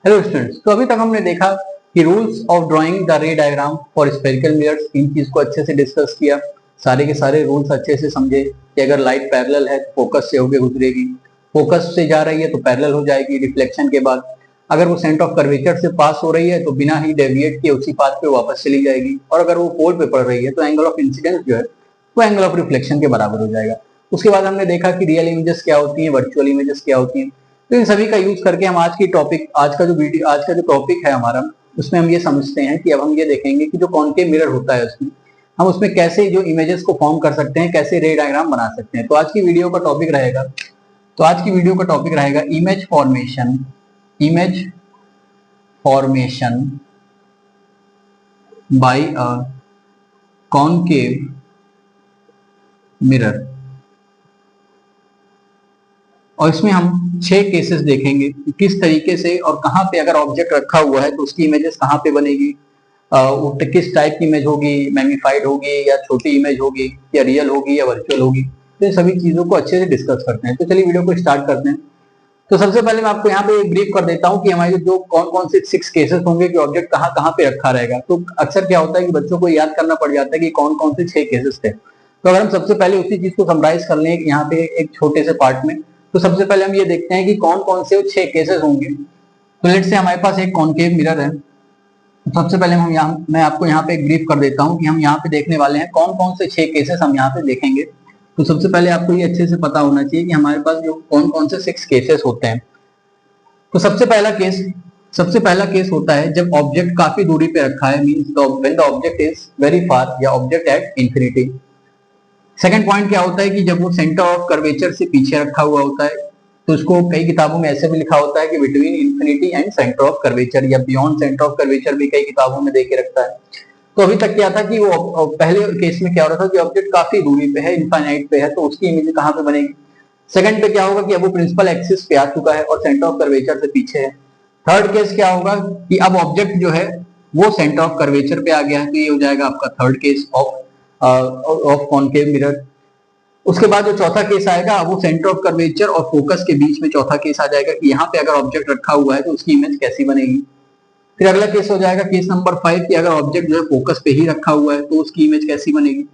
Hello students, तो अभी तक हमने देखा कि rules of drawing the ray diagram for spherical mirrors, इन चीज को अच्छे से डिस्कस किया। सारे के सारे रूल्स अच्छे से समझे कि अगर लाइट पैरेलल है तो फोकस से होकर गुजरेगी, फोकस से जा रही है तो पैरेलल हो जाएगी रिफ्लेक्शन के बाद। अगर वो सेंटर ऑफ कर्वेचर से पास हो रही है तो बिना ही डेविएट किए उसी पाथ पे वापस चली जाएगी, और अगर वो पोल पे पड़ रही है तो एंगल ऑफ इंसिडेंस जो है वो एंगल ऑफ रिफ्लेक्शन के बराबर हो जाएगा। उसके बाद हमने देखा कि रियल इमेजेस क्या होती हैं, वर्चुअल इमेजेस क्या होती हैं। तो इन सभी का यूज करके हम आज का जो टॉपिक है हमारा, उसमें हम ये समझते हैं कि अब हम ये देखेंगे कि जो कॉनकेव मिरर होता है उसमें हम उसमें कैसे जो इमेजेस को फॉर्म कर सकते हैं, कैसे रे डायग्राम बना सकते हैं। तो आज की वीडियो का टॉपिक रहेगा image formation by a concave mirror. और इसमें हम 6 केसेस देखेंगे कि किस तरीके से और कहाँ पे अगर ऑब्जेक्ट रखा हुआ है तो उसकी इमेजेस कहाँ पे बनेगी, वो किस टाइप की इमेज होगी, मैग्नीफाइड होगी या छोटी इमेज होगी या रियल होगी या वर्चुअल होगी। तो ये सभी चीजों को अच्छे से डिस्कस करते हैं। तो चलिए वीडियो को स्टार्ट करते हैं। तो सबसे पहले मैं आपको यहाँ पे ब्रीफ कर देता हूँ कि हमारे जो कौन कौन से 6 केसेस होंगे कि ऑब्जेक्ट कहाँ कहाँ पे रखा रहेगा। तो अक्सर क्या होता है कि बच्चों को याद करना पड़ जाता है कि कौन कौन से 6 केसेस थे। तो अगर हम सबसे पहले उसी चीज को समराइज कर लें यहाँ पे एक छोटे से पार्ट में, तो सबसे पहले हम ये देखते हैं कि कौन कौन से 6 केसेस होंगे। तो लेट से हमारे पास एक कॉनकेव मिरर है। सबसे पहले मैं आपको यहाँ पे एक ब्रीफ कर देता हूँ कि हम यहाँ पे देखने वाले हैं कौन कौन से 6 केसेस हम यहाँ पे देखेंगे। तो सबसे पहले आपको ये अच्छे से पता होना चाहिए कि हमारे पास जो कौन कौन से 6 केसेस होते हैं। तो सबसे पहला केस होता है जब ऑब्जेक्ट काफी दूरी पे रखा है, means when the object is very far या object at infinity. Second point क्या होता है कि जब वो सेंटर ऑफ कर्वेचर से पीछे रखा हुआ होता है, तो उसको कई किताबों में ऐसे भी लिखा होता है कि between infinity and centre of curvature या बियॉन्ड सेंटर ऑफ कर्वेचर भी कई किताबों में दे के रखता है। तो अभी तक क्या था कि वो पहले केस में क्या हो रहा था कि ऑब्जेक्ट काफी दूरी पे है, इनफाइनाइट पे है, तो उसकी इमेज कहाँ पे बनेगी। सेकंड पे क्या होगा कि अब वो प्रिंसिपल एक्सिस पे आ चुका है और सेंटर ऑफ कर्वेचर से पीछे है। थर्ड केस क्या होगा कि अब ऑब्जेक्ट जो है वो सेंटर ऑफ कर्वेचर पे आ गया है, तो ये हो जाएगा आपका third case of concave mirror. उसके बाद जो चौथा केस आएगा वो सेंटर ऑफ कर्वेचर और फोकस के बीच में चौथा केस आ जाएगा कि यहाँ पे अगर ऑब्जेक्ट रखा हुआ है तो उसकी इमेज कैसी बनेगी। फिर अगला केस हो जाएगा केस नंबर 5 कि अगर ऑब्जेक्ट जो है फोकस पे ही रखा हुआ है तो उसकी इमेज कैसी बनेगी।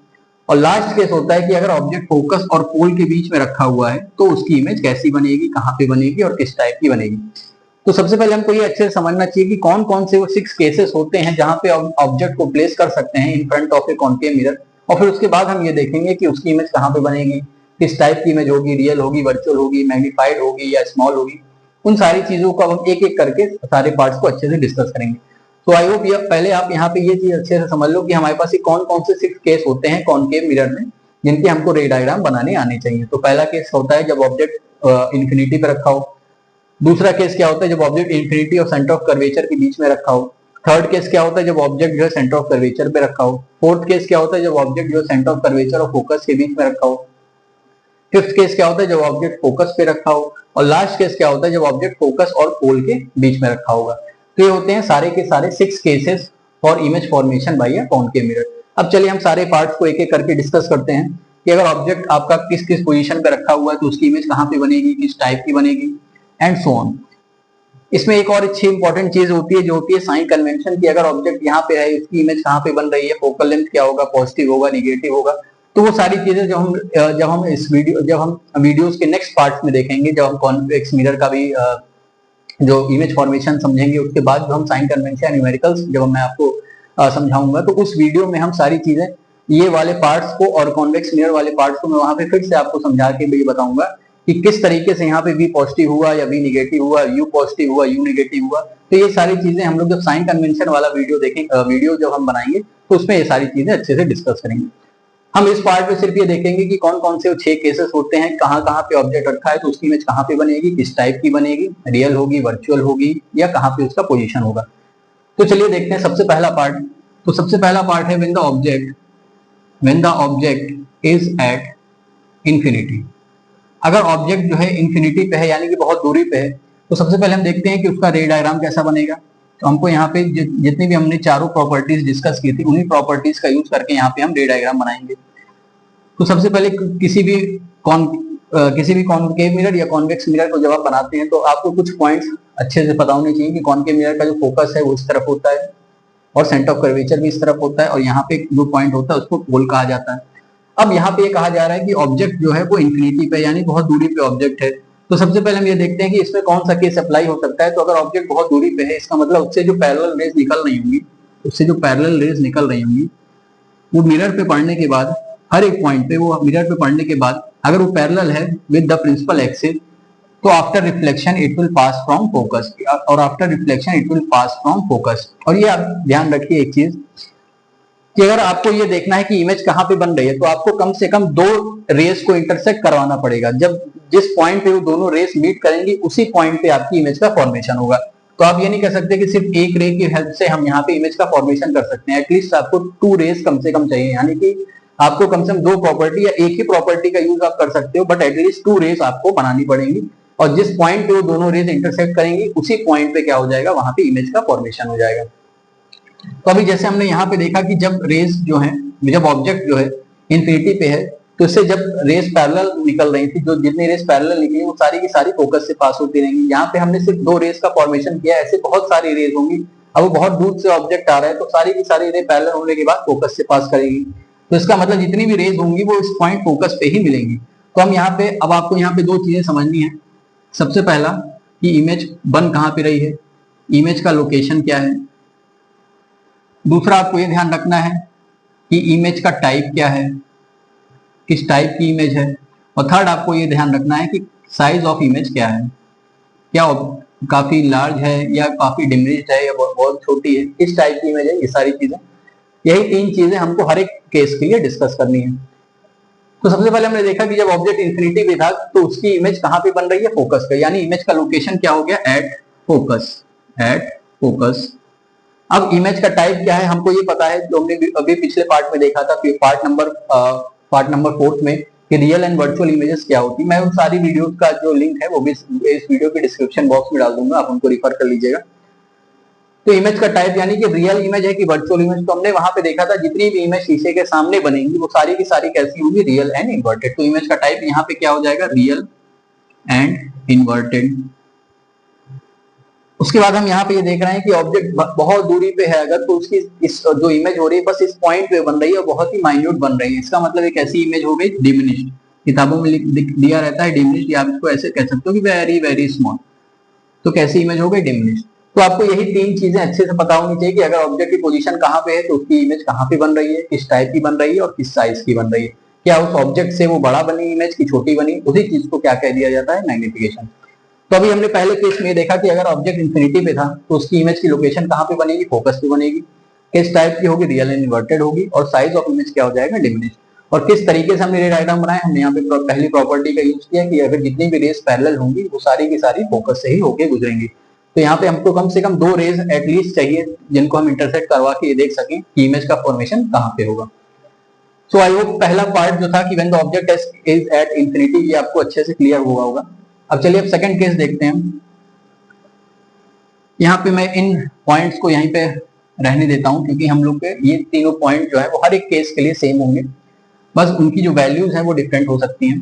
और लास्ट केस होता है कि अगर ऑब्जेक्ट फोकस और पोल के बीच में रखा हुआ है तो उसकी इमेज कैसी बनेगी, कहाँ पे बनेगी और किस टाइप की बनेगी। तो सबसे पहले हमको ये अच्छे से समझना चाहिए कि कौन कौन से वो 6 केसेस होते हैं जहां पे ऑब्जेक्ट को प्लेस कर सकते हैं in front of A concave mirror. और फिर उसके बाद हम ये देखेंगे कि उसकी इमेज कहाँ पे बनेगी, किस टाइप की इमेज होगी, रियल होगी, वर्चुअल होगी, मैग्नीफाइड होगी या स्मॉल होगी। उन सारी चीजों को हम एक एक करके सारे पार्ट्स को अच्छे से डिस्कस करेंगे। तो आई होप पहले आप यहाँ पे ये चीज अच्छे से समझ लो कि हमारे पास कौन कौन से 6 केस होते हैं कॉनकेव मिरर में जिनके हमको रे डायग्राम बनाने आने चाहिए। तो पहला केस होता है जब ऑब्जेक्ट इंफिनिटी पे रखा हो। दूसरा केस क्या होता है जब ऑब्जेक्ट इंफिनिटी और सेंटर ऑफ कर्वेचर के बीच में रखा हो। थर्ड केस क्या होता है जब ऑब्जेक्ट जो है सेंटर ऑफ कर्वेचर पे रखा हो। फोर्थ केस क्या होता है जब ऑब्जेक्ट जो है सेंटर ऑफ कर्वेचर और फोकस के बीच में रखा हो। फिफ्थ केस क्या होता है जब ऑब्जेक्ट फोकस पे रखा हो। और लास्ट केस क्या होता है जब ऑब्जेक्ट फोकस और पोल के बीच में रखा होगा। तो ये होते हैं सारे के सारे 6 cases for image formation by a concave mirror. अब चलिए हम सारे पार्ट्स को एक एक करके डिस्कस करते हैं कि अगर ऑब्जेक्ट आपका किस किस पोजीशन पे रखा हुआ है तो उसकी इमेज कहाँ पे बनेगी, किस टाइप की बनेगी, एंड सो ऑन। इसमें एक और अच्छी इंपॉर्टेंट चीज होती है जो होती है साइन कन्वेंशन की। अगर ऑब्जेक्ट यहाँ पे है, इसकी इमेज कहाँ पे बन रही है, फोकल लेंथ क्या होगा, पॉजिटिव होगा, निगेटिव होगा। तो वो सारी चीजें जब हम वीडियोस के नेक्स्ट पार्ट्स में देखेंगे, जब हम कॉन्वेक्स मिरर का भी जो इमेज फॉर्मेशन समझेंगे, उसके बाद जो हम साइन कन्वेंशन न्यूमेरिकल्स जब मैं आपको समझाऊंगा, तो उस वीडियो में हम सारी चीजें ये वाले पार्ट्स को और कॉन्वेक्स मिरर वाले पार्ट्स को मैं वहां पे फिर से आपको समझा के भी बताऊंगा कि किस तरीके से यहाँ पे V पॉजिटिव हुआ या V निगेटिव हुआ, U पॉजिटिव हुआ, U निगेटिव हुआ। तो ये सारी चीजें हम लोग जब साइन कन्वेंशन वाला वीडियो जब हम बनाएंगे तो उसमें ये सारी चीजें अच्छे से डिस्कस करेंगे। हम इस पार्ट में सिर्फ ये देखेंगे कि कौन कौन से 6 केसेस होते हैं, कहाँ कहाँ पे ऑब्जेक्ट रखा है तो उसकी इमेज कहाँ पे बनेगी, किस टाइप की बनेगी, रियल होगी, वर्चुअल होगी या कहाँ पे उसका पोजीशन होगा। तो चलिए देखते हैं सबसे पहला पार्ट। तो सबसे पहला पार्ट है when the object is at infinity. अगर ऑब्जेक्ट जो है इंफिनिटी पे है यानी कि बहुत दूरी पे है, तो सबसे पहले हम देखते हैं कि उसका रे डायग्राम कैसा बनेगा। तो हमको यहाँ पे जितनी भी हमने चारों प्रॉपर्टीज डिस्कस की थी उन्हीं प्रॉपर्टीज का यूज करके यहाँ पे हम रे डायग्राम बनाएंगे। तो सबसे पहले किसी भी किसी भी कॉनकेव मिरर या कॉन्वेक्स मिरर को जब आप बनाते हैं तो आपको कुछ पॉइंट्स अच्छे से पता होने चाहिए कि कॉनकेव मिरर का जो फोकस है वो इस तरफ होता है और सेंटर ऑफ कर्वेचर भी इस तरफ होता है, और यहाँ पे जो पॉइंट होता है उसको पोल कहा जाता है। अब यहाँ पे ये कहा जा रहा है कि ऑब्जेक्ट जो है वो इंफिनिटी पे यानी बहुत दूरी पे ऑब्जेक्ट है। तो सबसे पहले हम ये देखते हैं कि इसमें कौन सा केस अप्लाई हो सकता है। तो अगर ऑब्जेक्ट बहुत दूरी पे है, इसका मतलब उससे जो पैरेलल रेज निकल रही होंगी, वो मिरर पे पड़ने के बाद, हर एक पॉइंट पे वो मिरर पे पड़ने के बाद अगर वो पैरेलल है विद द प्रिंसिपल एक्सिस, तो after reflection it will pass from focus, और after reflection it will pass from focus. और ये आप ध्यान रखिए एक चीज कि अगर आपको ये देखना है कि इमेज कहाँ पे बन रही है, तो आपको कम से कम दो रेस को इंटरसेक्ट करवाना पड़ेगा। जब जिस पॉइंट पे वो दोनों रेस मीट करेंगी उसी पॉइंट पे आपकी इमेज का फॉर्मेशन होगा। तो आप ये नहीं कह सकते कि सिर्फ एक रे की हेल्प से हम यहाँ पे इमेज का फॉर्मेशन कर सकते हैं। एटलीस्ट आपको 2 रेस कम से कम चाहिए, यानी कि आपको कम से कम 2 प्रॉपर्टी या एक ही प्रॉपर्टी का यूज आप कर सकते हो, बट एटलीस्ट 2 रेस आपको बनानी पड़ेंगी, और जिस पॉइंट पे वो दोनों रेस इंटरसेक्ट करेंगी उसी पॉइंट पे क्या हो जाएगा, वहां पे इमेज का फॉर्मेशन हो जाएगा। तो अभी जैसे हमने यहाँ पे देखा कि जब रेस जो है, जब ऑब्जेक्ट जो है इंफिनिटी पे है, तो इससे जब रेस पैरेलल निकल रही थी, जो जितनी रेस पैरेलल निकली वो सारी की सारी फोकस से पास होती रहेंगी। यहाँ पे हमने सिर्फ 2 रेस का फॉर्मेशन किया, ऐसे बहुत सारी रेस होंगी। अब वो बहुत दूर से ऑब्जेक्ट आ रहा है तो सारी की सारी रेस पैरेलल होने के बाद फोकस से पास करेगी। तो इसका मतलब जितनी भी रेस होंगी वो इस पॉइंट फोकस पे ही मिलेंगी। तो हम यहाँ पे, अब आपको यहाँ पे 2 चीजें समझनी है। सबसे पहला कि इमेज बन कहाँ पे रही है, इमेज का लोकेशन क्या है। दूसरा आपको ये ध्यान रखना है कि इमेज का टाइप क्या है, किस टाइप की इमेज है। और थर्ड आपको ये ध्यान रखना है कि साइज ऑफ इमेज क्या है, क्या काफी लार्ज है या काफी डिमिनिश्ड है या बहुत छोटी है, किस टाइप की इमेज है। ये सारी चीजें, यही 3 चीजें हमको हर एक केस के लिए डिस्कस करनी है। तो सबसे पहले हमने देखा कि जब ऑब्जेक्ट इंफिनिटी पे था तो उसकी इमेज कहाँ पे बन रही है, फोकस पे, यानी इमेज का लोकेशन क्या हो गया, एट फोकस। अब इमेज का टाइप क्या है हमको ये पता है, जो हमने अभी पिछले पार्ट में देखा था, पार्ट नंबर 4 में, कि रियल एंड वर्चुअल इमेजेस क्या होती है। मैं उन सारी वीडियोस का जो लिंक है वो भी इस वीडियो के डिस्क्रिप्शन बॉक्स में डाल दूंगा, आप उनको रिफर कर लीजिएगा। तो इमेज का टाइप यानी कि रियल इमेज है कि वर्चुअल इमेज, तो हमने वहां पे देखा था जितनी भी इमेज शीशे के सामने बनेंगी वो सारी की सारी कैसी होंगी, रियल एंड इन्वर्टेड। तो इमेज का टाइप यहाँ पे क्या हो जाएगा, रियल एंड इन्वर्टेड। उसके बाद हम यहाँ पे ये देख रहे हैं कि ऑब्जेक्ट बहुत दूरी पे है अगर, तो उसकी इस जो इमेज हो रही है बस इस पॉइंट पे बन रही है और बहुत ही माइन्यूट बन रही है। इसका मतलब एक ऐसी इमेज हो गई डिमिनिश्ड, किताबों में दिया रहता है डिमिनिश्ड, या आप इसको ऐसे कह सकते हो कि वेरी वेरी स्मॉल। तो कैसी इमेज हो गई, डिमिनिश्ड। तो आपको यही 3 चीजें अच्छे से पता होनी चाहिए कि अगर ऑब्जेक्ट की पोजीशन कहाँ पे है तो उसकी इमेज कहाँ पे बन रही है, किस टाइप की बन रही है और किस साइज की बन रही है। क्या उस ऑब्जेक्ट से वो बड़ा बनी इमेज की छोटी बनी, उसी चीज को क्या कह दिया जाता है, मैग्निफिकेशन। तो अभी हमने पहले केस में देखा कि अगर ऑब्जेक्ट इंफिनिटी पे था तो उसकी इमेज की लोकेशन कहाँ पे बनेगी, फोकस पे बनेगी। किस टाइप की होगी, रियल एंड इन्वर्टेड होगी, और साइज ऑफ इमेज क्या हो जाएगा, डिमिनिश्ड। और किस तरीके से हमने रे डायग्राम बनाया, हमने यहाँ पे पहली प्रॉपर्टी का यूज किया कि अगर जितनी भी रेस पैरेलल होंगी वो सारी की सारी फोकस से ही होके गुजरेंगी। तो यहाँ पे हमको कम से कम 2 रेज एटलीस्ट चाहिए जिनको हम इंटरसेक्ट करवा के ये देख सकें कि इमेज का फॉर्मेशन कहाँ पे होगा। सो आई होप पहला पार्ट जो था कि when the object is at infinity, ये आपको अच्छे से क्लियर हुआ होगा। अब चलिए अब सेकंड केस देखते हैं। यहाँ पे मैं इन पॉइंट्स को यहीं पे रहने देता हूं क्योंकि हम लोग के ये तीनों पॉइंट जो है वो हर एक केस के लिए सेम होंगे, बस उनकी जो वैल्यूज हैं वो डिफरेंट हो सकती हैं।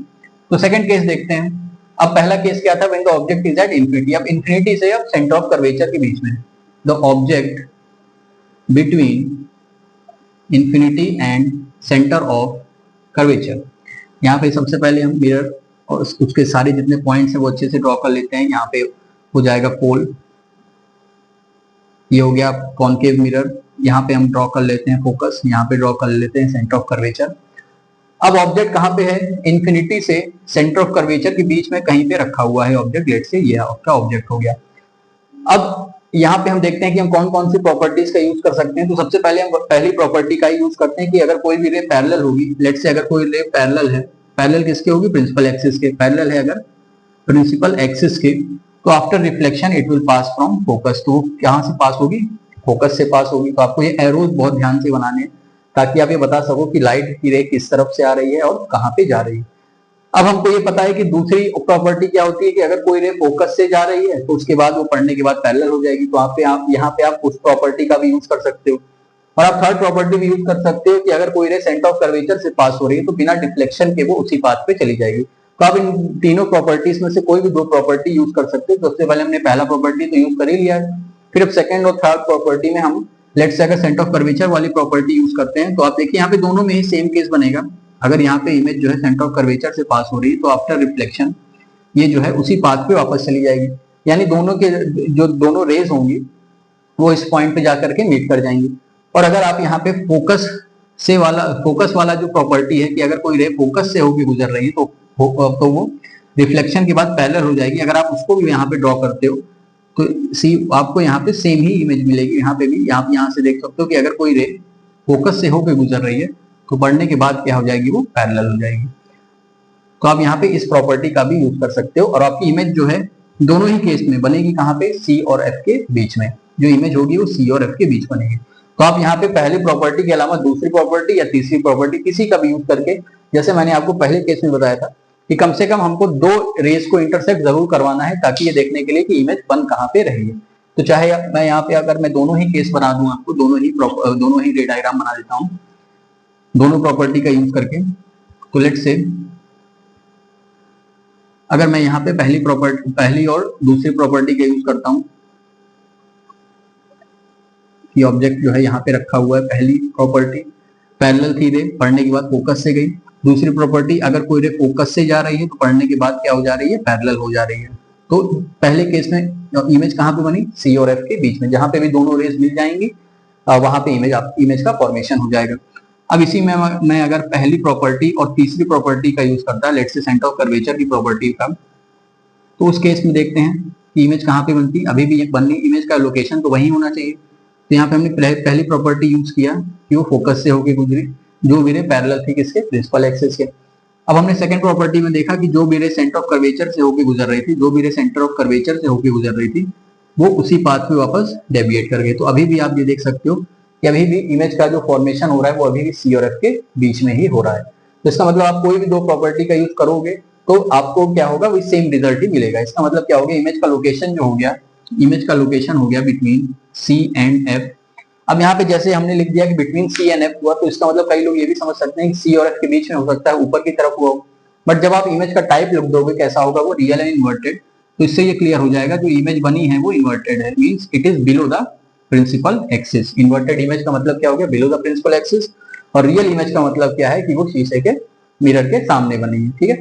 तो सेकंड केस देखते हैं। अब पहला केस क्या था, when the object is at infinity. अब इंफिनिटी से अब सेंटर ऑफ कर्वेचर के बीच में, the object between infinity and centre of curvature. यहाँ पे सबसे पहले हम मिरर और उसके सारे जितने पॉइंट्स हैं वो अच्छे से ड्रॉ कर लेते हैं। यहाँ पे हो जाएगा पोल, ये हो गया कॉनकेव मिरर। यहाँ पे हम ड्रॉ कर लेते हैं फोकस, यहाँ पे ड्रॉ कर लेते हैं सेंटर ऑफ कर्वेचर। अब ऑब्जेक्ट कहाँ पे है, इंफिनिटी से सेंटर ऑफ कर्वेचर के बीच में कहीं पे रखा हुआ है ऑब्जेक्ट। लेट से ये आपका ऑब्जेक्ट हो गया। अब यहाँ पे हम देखते हैं कि हम कौन कौन सी प्रॉपर्टीज का यूज कर सकते हैं। तो सबसे पहले हम पहली प्रॉपर्टी का यूज करते हैं कि अगर कोई भी रे पैरेलल होगी, लेट से अगर कोई रे पैरेलल है, पैरेलल किसके होगी, प्रिंसिपल एक्सिस के। पैरेलल है अगर प्रिंसिपल एक्सिस के, तो after reflection it will pass from focus. तो कहाँ से पास होगी, फोकस से पास होगी। तो आपको ये एरोज बहुत ध्यान से बनाने हैं ताकि आप ये बता सको कि लाइट की रे किस तरफ से आ रही है और कहाँ पे जा रही है। अब हमको ये पता है कि दूसरी प्रॉपर्टी क्या होती है कि अगर कोई रे फोकस से जा रही है तो उसके बाद वो पढ़ने के बाद पैरेलल हो जाएगी। तो आप यहाँ पे आप उस प्रॉपर्टी का भी यूज कर सकते हो। और आप थर्ड प्रॉपर्टी भी यूज कर सकते हो कि अगर कोई रे सेंटर ऑफ कर्वेचर से पास हो रही है तो बिना डिफ्लेक्शन के वो उसी पाथ पे चली जाएगी। तो आप इन तीनों प्रॉपर्टीज में से कोई भी दो प्रॉपर्टी यूज कर सकते हो। तो सबसे पहले हमने पहला प्रॉपर्टी तो यूज कर ही लिया है, फिर अब सेकंड और थर्ड प्रॉपर्टी में हम लेट्स से अगर सेंटर ऑफ कर्वेचर वाली प्रॉपर्टी यूज करते हैं, तो आप देखिए यहाँ पे दोनों में ही सेम केस बनेगा। अगर यहाँ पे इमेज जो है सेंटर ऑफ कर्वेचर से पास हो रही है तो आफ्टर रिफ्लेक्शन ये जो है उसी पाथ पे वापस चली जाएगी, यानी दोनों के जो दोनों रेज होंगी वो इस पॉइंट पे जाकर के मीट कर जाएंगी। और अगर आप यहाँ पे फोकस वाला जो प्रॉपर्टी है कि अगर कोई रे फोकस से होकर गुजर रही है तो वो रिफ्लेक्शन के बाद पैरेलल हो जाएगी। अगर आप उसको भी यहाँ पे ड्रॉ करते हो तो सी आपको यहाँ पे सेम ही इमेज मिलेगी। यहाँ पे भी आप यहाँ से देख सकते हो कि अगर कोई रे फोकस से होकर गुजर रही है तो पढ़ने के बाद क्या हो जाएगी, वो पैरेलल हो जाएगी। तो आप यहाँ पे इस प्रॉपर्टी का भी यूज कर सकते हो और आपकी इमेज जो है दोनों ही केस में बनेगी कहाँ पे, सी और एफ के बीच में। जो इमेज होगी वो सी और एफ के बीच बनेगी। तो आप यहाँ पे पहली प्रॉपर्टी के अलावा दूसरी प्रॉपर्टी या तीसरी प्रॉपर्टी किसी का भी यूज करके, जैसे मैंने आपको पहले केस में बताया था कि कम से कम हमको दो रेस को इंटरसेक्ट जरूर करवाना है ताकि ये देखने के लिए कि इमेज बन कहाँ पे रही है। तो चाहे मैं यहाँ पे अगर मैं दोनों ही केस बना दूं आपको, दोनों ही रे डायग्राम बना देता हूँ दोनों प्रॉपर्टी का यूज करके। तो लेट्स से अगर मैं यहाँ पे पहली और दूसरी प्रॉपर्टी का यूज करता हूँ कि ऑब्जेक्ट जो है यहाँ पे रखा हुआ है, पहली प्रॉपर्टी पैरेलल थी रे, पढ़ने के बाद फोकस से गई। दूसरी प्रॉपर्टी अगर कोई रे फोकस से जा रही है तो पढ़ने के बाद क्या हो जा रही है, पैरेलल हो जा रही है। तो पहले केस में इमेज कहाँ पे बनी, सी और एफ के बीच में, जहां पे भी दोनों रेज मिल जाएंगी वहां पे इमेज का फॉर्मेशन हो जाएगा। अब इसी में मैं अगर पहली प्रॉपर्टी और तीसरी प्रॉपर्टी का यूज करता है, let's say centre of curvature की प्रॉपर्टी का, तो उस केस में देखते हैं कि इमेज कहाँ पे बनती है। अभी भी बननी इमेज का लोकेशन तो वही होना चाहिए। तो यहाँ पे हमने पहली प्रॉपर्टी यूज किया कि वो फोकस से होकर गुजरी, जो भी रे पैरेलल थी किसके, प्रिंसिपल एक्सिस के। अब हमने सेकंड प्रॉपर्टी में देखा कि जो भी रे सेंटर ऑफ कर्वेचर से होकर गुजर रही थी, जो भी रे सेंटर ऑफ कर्वेचर से होकर गुजर रही थी वो उसी पाथ पे वापस डेविएट कर गए। तो अभी भी आप ये देख सकते हो कि अभी भी इमेज का जो फॉर्मेशन हो रहा है वो अभी भी सी और एफ के बीच में ही हो रहा है। तो इसका मतलब आप कोई भी दो प्रॉपर्टी का यूज करोगे तो आपको क्या होगा, वही सेम रिजल्ट ही मिलेगा। इसका मतलब क्या हो गया, इमेज का लोकेशन जो हो गया, इमेज का लोकेशन हो गया बिटवीन सी एंड एफ। अब यहाँ पे जैसे हमने लिख दिया कि बिटवीन सी एंड एफ हुआ, तो इसका मतलब कई लोग ये भी समझ सकते हैं कि सी और एफ के बीच में हो सकता है, ऊपर की तरफ हुआ हो। बट जब आप इमेज का टाइप लिख दोगे कैसा होगा, वो रियल एंड इन्वर्टेड, तो इससे ये क्लियर हो जाएगा जो इमेज बनी है वो इन्वर्टेड है, means it is below the principal axis. Inverted image का मतलब क्या हो गया, बिलो द प्रिंसिपल एक्सिस। और रियल इमेज का मतलब क्या है कि वो शीशे के मिरर के सामने बनी है। ठीक है,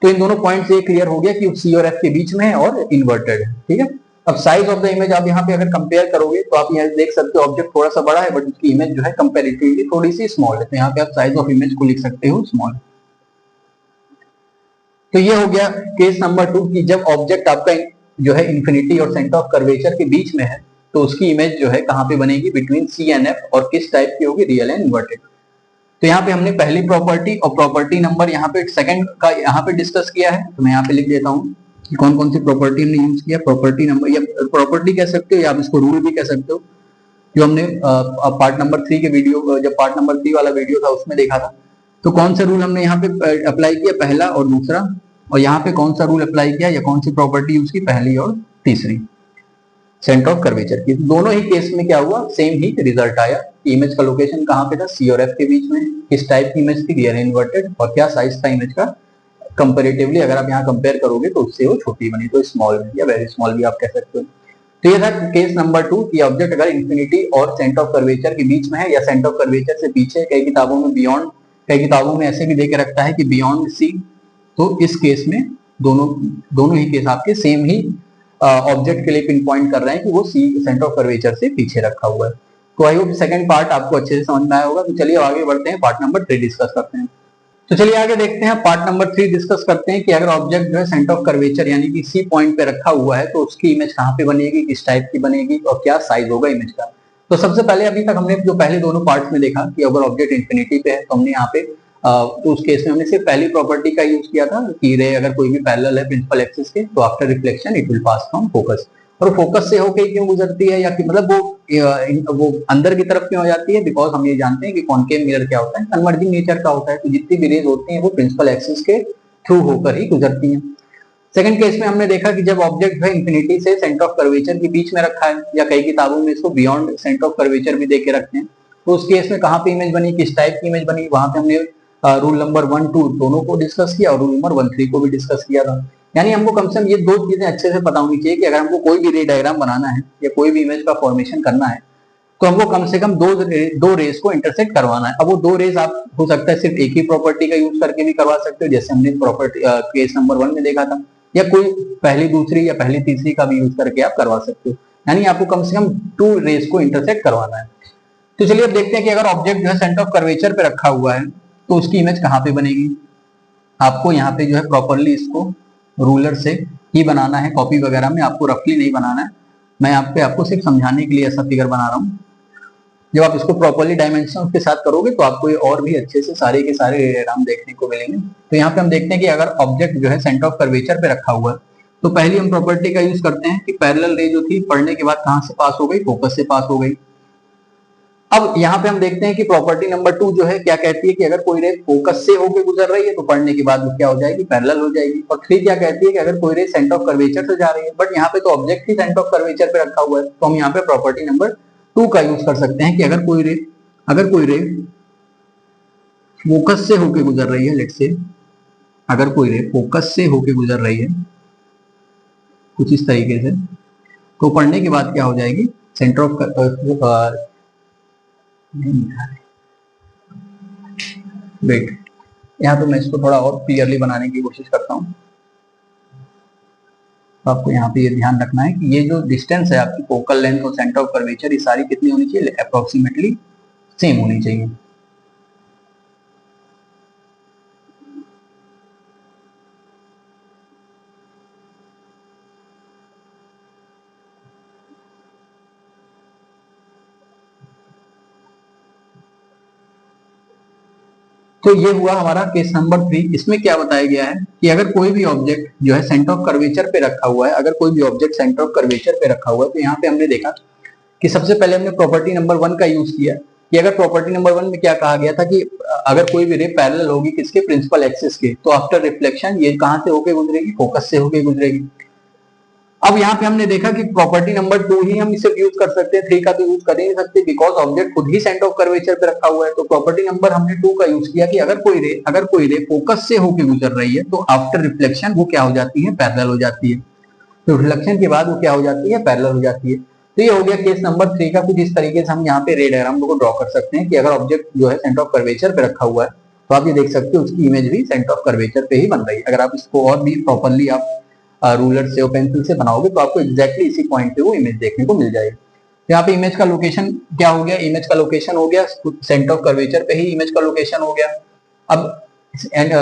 तो इन दोनों पॉइंट से क्लियर हो गया कि सी और एफ के बीच में है और इन्वर्टेड है। ठीक है, अब साइज ऑफ द इमेज आप यहाँ पे अगर कंपेयर करोगे तो आप यहाँ देख सकते हो ऑब्जेक्ट थोड़ा सा बड़ा है बट उसकी इमेज जो है कंपैरेटिवली थोड़ी सी स्मॉल है। तो यहाँ पे आप साइज ऑफ इमेज को लिख सकते हो स्मॉल। तो ये हो गया केस नंबर 2 कि जब ऑब्जेक्ट आपका जो है इंफिनिटी और सेंटर ऑफ कर्वेचर के बीच में है तो उसकी इमेज जो है कहाँ पे बनेगी, बिटवीन सी एंड एफ, और किस टाइप की होगी, रियल एंड इन्वर्टेड। तो यहाँ पे हमने पहली प्रॉपर्टी और प्रॉपर्टी नंबर यहाँ पे सेकंड का यहाँ पे डिस्कस किया है। तो मैं यहाँ पे लिख देता हूँ कि कौन कौन सी प्रॉपर्टी हमने यूज किया। प्रॉपर्टी नंबर या प्रॉपर्टी कह सकते हो या आप इसको रूल भी कह सकते हो, जो हमने पार्ट नंबर 3 के वीडियो, जब पार्ट नंबर 3 वाला वीडियो था उसमें देखा था। तो कौन सा रूल हमने यहाँ पे अप्लाई किया, पहला और दूसरा, और यहाँ पे कौन सा रूल अप्लाई किया या कौन सी प्रॉपर्टी यूज की, पहली और तीसरी, सेंटर ऑफ कर्वेचर की। दोनों ही केस में क्या हुआ, सेम ही रिजल्ट आया। इमेज का लोकेशन कहाँ पे था, सी और एफ के बीच में, किस टाइप की इमेज थी, रियल इन्वर्टेड, और क्या साइज था इमेज का कंपैरेटिवली अगर आप यहाँ कंपेयर करोगे तो उससे वो छोटी बनी, तो स्मॉल या वेरी स्मॉल भी आप कह सकते हो। तो ये था केस नंबर 2 कि ऑब्जेक्ट अगर इंफिनिटी और सेंटर ऑफ कर्वेचर के बीच में है या सेंटर ऑफ कर्वेचर से पीछे, कई किताबों में बियॉन्ड, कई किताबों में ऐसे भी देके रखता है कि बियॉन्ड सी। तो इस केस में दोनों ही केस आपके सेम ही ऑब्जेक्ट के लिए पिन पॉइंट कर रहे हैं कि वो सी सेंटर ऑफ कर्वेचर से पीछे रखा हुआ है। तो आई होप सेकंड पार्ट आपको अच्छे से समझ में आया होगा। तो चलिए आगे बढ़ते हैं, पार्ट नंबर 3 डिस्कस करते हैं। तो चलिए आगे देखते हैं, पार्ट नंबर 3 डिस्कस करते हैं कि अगर ऑब्जेक्ट जो है सेंटर ऑफ कर्वेचर यानी कि सी पॉइंट पे रखा हुआ है तो उसकी इमेज कहाँ पे बनेगी, किस टाइप की बनेगी और क्या साइज होगा इमेज का। तो सबसे पहले अभी तक हमने जो पहले दोनों पार्ट्स में देखा कि अगर ऑब्जेक्ट इंफिनिटी पे है तो हमने यहाँ पे तो उस केस में हमने सिर्फ पहली प्रॉपर्टी का यूज किया था कि रे अगर कोई भी पैरेलल है प्रिंसिपल एक्सिस के तो after reflection it will pass from focus. और फोकस से होके क्यों गुजरती है, या कि मतलब वो अंदर की तरफ क्यों हो जाती है, बिकॉज हम ये जानते हैं कि कॉनकेव मिरर क्या होता है, कन्वर्जिंग नेचर का होता है। तो जितनी भी रेज होती हैं वो प्रिंसिपल एक्सिस के थ्रू होकर ही गुजरती हैं। सेकंड केस में हमने देखा कि जब ऑब्जेक्ट है इंफिनिटी से सेंटर ऑफ कर्वेचर के बीच में रखा है, या कई किताबों में इसको बियॉन्ड सेंटर ऑफ कर्वेचर भी देके रखते हैं, तो उस केस में कहाँ पे इमेज बनी, किस टाइप की इमेज बनी, वहां पे हमने रूल नंबर 1, 2 दोनों को डिस्कस किया और रूल नंबर 1, 3 को भी डिस्कस किया था। यानी हमको कम से कम ये दो चीजें अच्छे से पता होनी चाहिए कि अगर हमको कोई भी रे डायग्राम बनाना है या कोई भी इमेज का फॉर्मेशन करना है तो हमको कम से कम दो रेस को इंटरसेक्ट करवाना है। अब वो दो रेस आप हो सकता है सिर्फ एक ही प्रॉपर्टी का यूज करके भी करवा सकते हो, जैसे हमने प्रॉपर्टी केस नंबर 1 में देखा था, या कोई पहली दूसरी या पहली तीसरी का भी यूज करके आप करवा सकते हो। यानी आपको कम से कम 2 रेस को इंटरसेक्ट करवाना है। तो चलिए अब देखते हैं कि अगर ऑब्जेक्ट जो है सेंटर ऑफ कर्वेचर पे रखा हुआ है तो उसकी इमेज कहाँ पे बनेगी। आपको यहाँ पे जो है प्रॉपरली इसको रूलर से ही बनाना है, कॉपी वगैरह में आपको रफली नहीं बनाना है। मैं यहाँ पे आपको सिर्फ समझाने के लिए ऐसा फिगर बना रहा हूँ। जब आप इसको प्रॉपरली डायमेंशन के साथ करोगे तो आपको ये और भी अच्छे से सारे के सारे डायग्राम देखने को मिलेंगे। तो यहाँ पे हम देखते हैं कि अगर ऑब्जेक्ट जो है सेंटर ऑफ कर्वेचर पे रखा हुआ है तो पहली हम प्रॉपर्टी का यूज करते हैं कि पैरेलल रे जो थी पढ़ने के बाद कहाँ से पास हो गई, फोकस से पास हो गई। अब यहाँ पे हम देखते हैं कि प्रॉपर्टी नंबर 2 जो है क्या कहती है कि अगर कोई रे फोकस से होकर गुजर रही है तो पढ़ने के बाद वो क्या हो जाएगी, पैरेलल हो जाएगी। और 3 क्या कहती है कि अगर कोई रे सेंटर ऑफ कर्वेचर से जा रही है, बट यहाँ पे तो object he centre of curvature पे रखा हुआ है, तो हम यहाँ पे प्रॉपर्टी नंबर 2 का यूज कर सकते हैं कि अगर कोई रे फोकस से होकर गुजर रही है, लेट्स से अगर कोई रे फोकस से होकर गुजर रही है कुछ इस तरीके से, तो पढ़ने के बाद क्या हो जाएगी, सेंटर ऑफ वेट। यहाँ पे मैं इसको थोड़ा और क्लियरली बनाने की कोशिश करता हूँ। तो आपको यहाँ पे ये ध्यान रखना है कि ये जो डिस्टेंस है आपकी फोकल लेंथ और सेंटर ऑफ कर्वेचर, ये सारी कितनी होनी चाहिए, अप्रोक्सीमेटली सेम होनी चाहिए। तो ये हुआ हमारा केस नंबर 3। इसमें क्या बताया गया है कि अगर कोई भी ऑब्जेक्ट जो है सेंटर ऑफ कर्वेचर पे रखा हुआ है, अगर कोई भी ऑब्जेक्ट सेंटर ऑफ कर्वेचर पे रखा हुआ है, तो यहाँ पे हमने देखा कि सबसे पहले हमने प्रॉपर्टी नंबर 1 का यूज किया कि अगर प्रॉपर्टी नंबर 1 में क्या कहा गया था कि अगर कोई भी रे पैरेलल होगी किसके, प्रिंसिपल एक्सिस के, तो आफ्टर रिफ्लेक्शन ये कहां से होके गुजरेगी, फोकस से होके गुजरेगी। अब यहाँ पे हमने देखा कि प्रॉपर्टी नंबर 2 ही हम इसे यूज कर सकते हैं, 3 का तो यूज कर ही नहीं सकते बिकॉज ऑब्जेक्ट खुद ही सेंटर ऑफ कर्वेचर पे रखा हुआ है। तो प्रॉपर्टी नंबर हमने 2 का यूज किया कि अगर कोई रे फोकस से होकर गुजर रही है तो आफ्टर रिफ्लेक्शन वो क्या हो जाती है, पैरेलल हो जाती है। तो रिफ्लेक्शन के बाद वो क्या हो जाती है, पैरेलल हो जाती है। तो ये हो गया केस नंबर 3 का। कुछ इस तरीके से हम यहाँ पे रे डायग्राम को ड्रॉ कर सकते हैं कि अगर ऑब्जेक्ट जो है सेंटर ऑफ कर्वेचर पे रखा हुआ है तो आप ये देख सकते हो उसकी इमेज भी सेंटर ऑफ कर्वेचर पे ही बन रही है। अगर आप इसको और भी प्रॉपरली आप रूलर से और पेंसिल से बनाओगे तो आपको एग्जैक्टली इसी पॉइंट पे वो इमेज देखने को मिल जाएगी। यहाँ पे इमेज का लोकेशन क्या हो गया, इमेज का लोकेशन हो गया सेंटर ऑफ कर्वेचर पे ही इमेज का लोकेशन हो गया। अब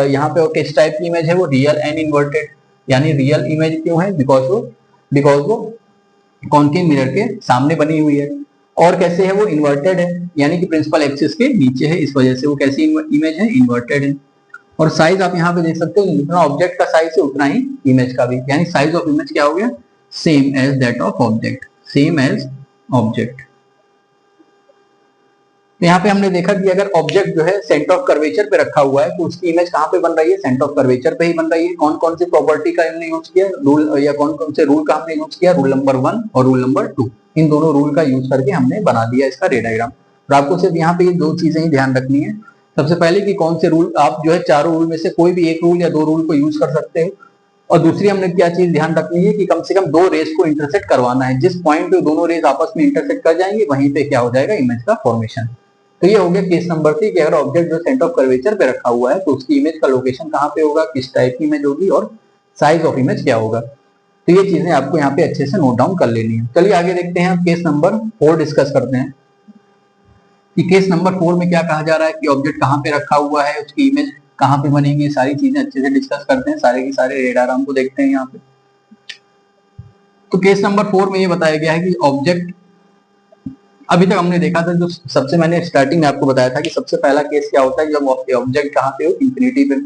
यहाँ पे किस टाइप की इमेज है, वो रियल एंड इन्वर्टेड, यानी रियल इमेज क्यों है, बिकॉज वो कॉन्केव मिरर के सामने बनी हुई है। और कैसे है, वो इन्वर्टेड है, यानी कि प्रिंसिपल एक्सिस के नीचे है, इस वजह से वो कैसी इमेज है, इन्वर्टेड है। और साइज आप यहाँ पे देख सकते हो, जितना ऑब्जेक्ट का साइज है उतना ही इमेज का भी, यानी साइज ऑफ इमेज क्या हो गया, same as that of object, same as object. तो यहाँ पे हमने देखा कि अगर ऑब्जेक्ट जो है सेंटर ऑफ कर्वेचर पे रखा हुआ है तो उसकी इमेज कहाँ पे बन रही है, सेंटर ऑफ कर्वेचर पे ही बन रही है। कौन कौन सी प्रॉपर्टी का हमने यूज किया, रूल या कौन कौन से रूल का हमने यूज किया, रूल नंबर 1 और रूल नंबर 2, इन दोनों रूल का यूज करके हमने बना दिया इसका रे डायग्राम। और आपको सिर्फ यहाँ पे ये दो चीजें ही ध्यान रखनी है। सबसे पहले कि कौन से रूल, आप जो है चारों रूल में से कोई भी एक रूल या दो रूल को यूज कर सकते हो। और दूसरी हमने क्या चीज ध्यान रखनी है कि कम से कम दो रेस को इंटरसेक्ट करवाना है, जिस पॉइंट पे दोनों रेस आपस में इंटरसेक्ट कर जाएंगे वहीं पे क्या हो जाएगा, इमेज का फॉर्मेशन। तो ये हो गया केस नंबर 3 कि अगर ऑब्जेक्ट जो सेंटर ऑफ कर्वेचर पे रखा हुआ है तो उसकी इमेज का लोकेशन कहाँ पे होगा, किस टाइप की इमेज होगी और साइज ऑफ इमेज क्या होगा। तो ये चीजें आपको यहाँ पे अच्छे से नोट डाउन कर लेनी है। चलिए आगे देखते हैं, केस नंबर 4 डिस्कस करते हैं कि केस नंबर 4 में क्या कहा जा रहा है कि ऑब्जेक्ट कहाँ पे रखा हुआ है, उसकी इमेज कहाँ पे बनेगी, सारी चीजें अच्छे से डिस्कस करते हैं, सारे के सारे रे डायग्राम को देखते हैं यहाँ पे। तो केस नंबर 4 में ये बताया गया है कि ऑब्जेक्ट, अभी तक हमने देखा था, जो सबसे मैंने स्टार्टिंग में आपको बताया था कि सबसे पहला केस क्या होता है जब ऑब्जेक्ट कहाँ पे हो, इंफिनिटी पे।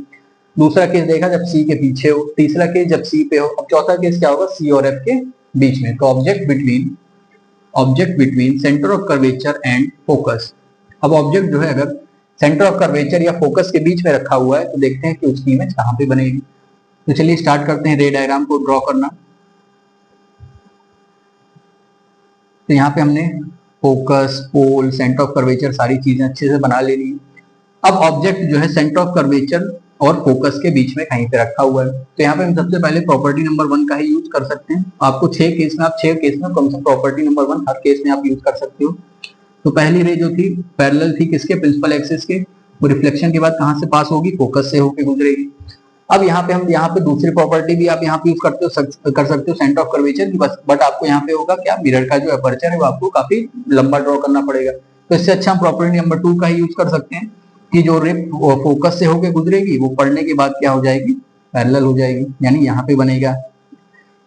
दूसरा केस देखा जब सी के पीछे हो, तीसरा केस जब सी पे हो, अब चौथा केस क्या होगा, सी और एफ के बीच में। तो object between centre of curvature and focus. अब ऑब्जेक्ट जो है अगर सेंटर ऑफ कर्वेचर या फोकस के बीच में रखा हुआ है तो देखते हैं कि उसकी इमेज कहाँ पे बनेगी। तो चलिए स्टार्ट करते हैं रे डायग्राम को ड्रॉ करना। तो यहाँ पे हमने focus, pole, centre of curvature सारी चीजें अच्छे से बना लेनी है। अब ऑब्जेक्ट जो है सेंटर ऑफ कर्वेचर और फोकस के बीच में कहीं पे रखा हुआ है, तो यहाँ पे हम सबसे पहले प्रॉपर्टी नंबर 1 का ही यूज कर सकते हैं। आपको 6 केस में, आप 6 केस में कम से कम प्रॉपर्टी नंबर 1 हर केस में आप यूज कर सकते हो। तो पहली रे जो थी पैरेलल थी किसके, प्रिंसिपल एक्सिस के, वो रिफ्लेक्शन के बाद कहां से पास होगी, फोकस से होकर गुजरेगी। अब यहाँ पे हम यहाँ पे दूसरी प्रॉपर्टी भी आप यहाँ पे यूज कर सकते हो सेंटर ऑफ कर्वेचर की, बट आपको यहाँ पे होगा क्या, मिरर का जो अपर्चर है वो आपको काफी लंबा ड्रॉ करना पड़ेगा। तो इससे अच्छा हम प्रॉपर्टी नंबर 2 का ही यूज कर सकते हैं कि जो रे फोकस से होकर गुजरेगी वो पढ़ने के बाद क्या हो जाएगी, पैरेलल हो जाएगी, यानी यहाँ पे बनेगा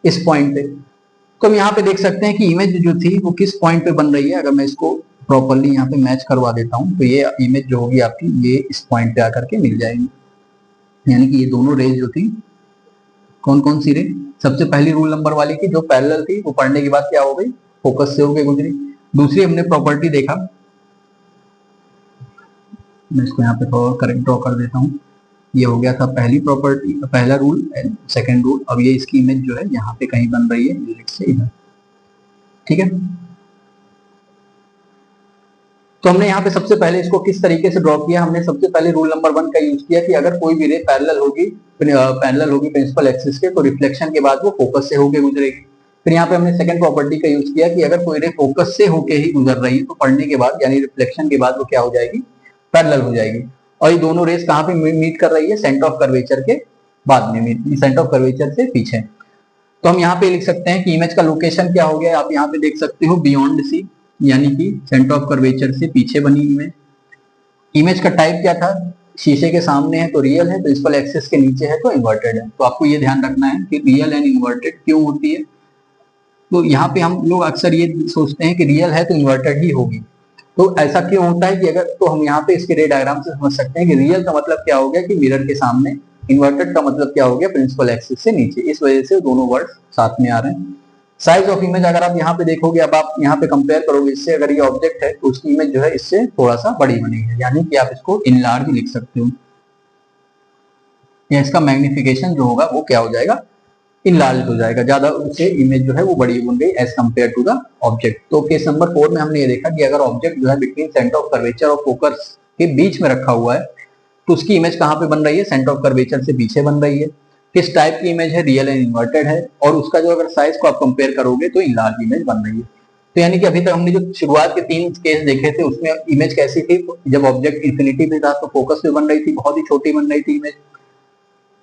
इस पॉइंट पे। तो हम यहाँ पे देख सकते हैं कि इमेज जो थी वो किस पॉइंट पे बन रही है। अगर मैं इसको प्रॉपर्ली यहाँ पे मैच करवा देता हूँ तो ये इमेज जो होगी आपकी ये इस पॉइंट पे आकर के मिल जाएगी। यानी कि ये दोनों रेज जो थी, कौन कौन सी रे, सबसे पहली रूल नंबर वाली की जो पैरेलल थी वो पढ़ने के बाद क्या हो गई, फोकस से होकर गुजरी। दूसरी हमने प्रॉपर्टी देखा, मैं इसको यहाँ पे थोड़ा करेक्ट ड्रॉ कर देता हूँ, ये हो गया था पहली प्रॉपर्टी, पहला रूल एंड सेकंड रूल। अब ये इसकी इमेज जो है यहाँ पे कहीं बन रही है से इधर, ठीक है। तो हमने यहाँ पे सबसे पहले इसको किस तरीके से ड्रॉ किया, हमने सबसे पहले रूल नंबर 1 का यूज किया कि अगर कोई भी रे पैरेलल होगी प्रिंसिपल एक्सिस के, तो रिफ्लेक्शन के बाद वो फोकस से होके गुजरेगी। फिर यहाँ पे हमने सेकंड प्रॉपर्टी का यूज किया कि अगर कोई रे फोकस से होके ही गुजर रही है तो पढ़ने के बाद यानी रिफ्लेक्शन के बाद वो क्या हो जाएगी, पैरेलल हो जाएगी। और ये दोनों रेस कहाँ पे मीट कर रही है, सेंटर ऑफ कर्वेचर के बाद में, सेंटर ऑफ कर्वेचर से पीछे। तो हम यहाँ पे लिख सकते हैं कि इमेज का लोकेशन क्या हो गया, आप यहाँ पे देख सकते हो बियॉन्ड सी, यानी कि सेंटर ऑफ कर्वेचर से पीछे बनी इमेज। इमेज का टाइप क्या था, शीशे के सामने है तो रियल है, प्रिंसिपल एक्सिस के नीचे है तो इन्वर्टेड है। तो आपको ये ध्यान रखना है कि रियल एंड इन्वर्टेड क्यों होती है। तो यहाँ पे हम लोग अक्सर ये सोचते हैं कि रियल है तो इन्वर्टेड ही होगी, तो ऐसा क्यों होता है कि अगर, तो हम यहाँ पे इसके रे डायग्राम से समझ सकते हैं कि रियल का मतलब क्या हो गया कि मिरर के सामने, इन्वर्टेड का मतलब क्या हो गया, प्रिंसिपल एक्सिस से नीचे। इस वजह से दोनों वर्ड साथ में आ रहे हैं। साइज ऑफ इमेज अगर आप यहाँ पे देखोगे, अब आप यहाँ पे कंपेयर करोगे इससे, अगर ये ऑब्जेक्ट है तो उसकी इमेज जो है इससे थोड़ा सा बड़ी बनी है, यानी कि आप इसको इनलार्ज लिख सकते हो, या इसका मैग्निफिकेशन जो होगा वो क्या हो जाएगा, इनलार्ज हो जाएगा, ज्यादा उससे इमेज जो है वो बड़ी बन गई as compare to the object. तो केस नंबर 4 में हमने ये देखा कि अगर ऑब्जेक्ट जो है बिटवीन सेंटर ऑफ कर्वेचर और फोकस के बीच में रखा हुआ है तो उसकी इमेज कहाँ पे बन रही है, सेंटर ऑफ कर्वेचर से पीछे बन रही है। किस टाइप की इमेज है, रियल एंड इन्वर्टेड है, और उसका जो अगर साइज को आप कंपेयर करोगे तो इनलार्ज इमेज बन रही है। तो यानी कि अभी तक हमने जो शुरुआत के 3 केस देखे थे उसमें इमेज कैसी थी, जब ऑब्जेक्ट इन्फिनिटी पे था तो फोकस पे बन रही थी, बहुत ही छोटी बन रही थी इमेज।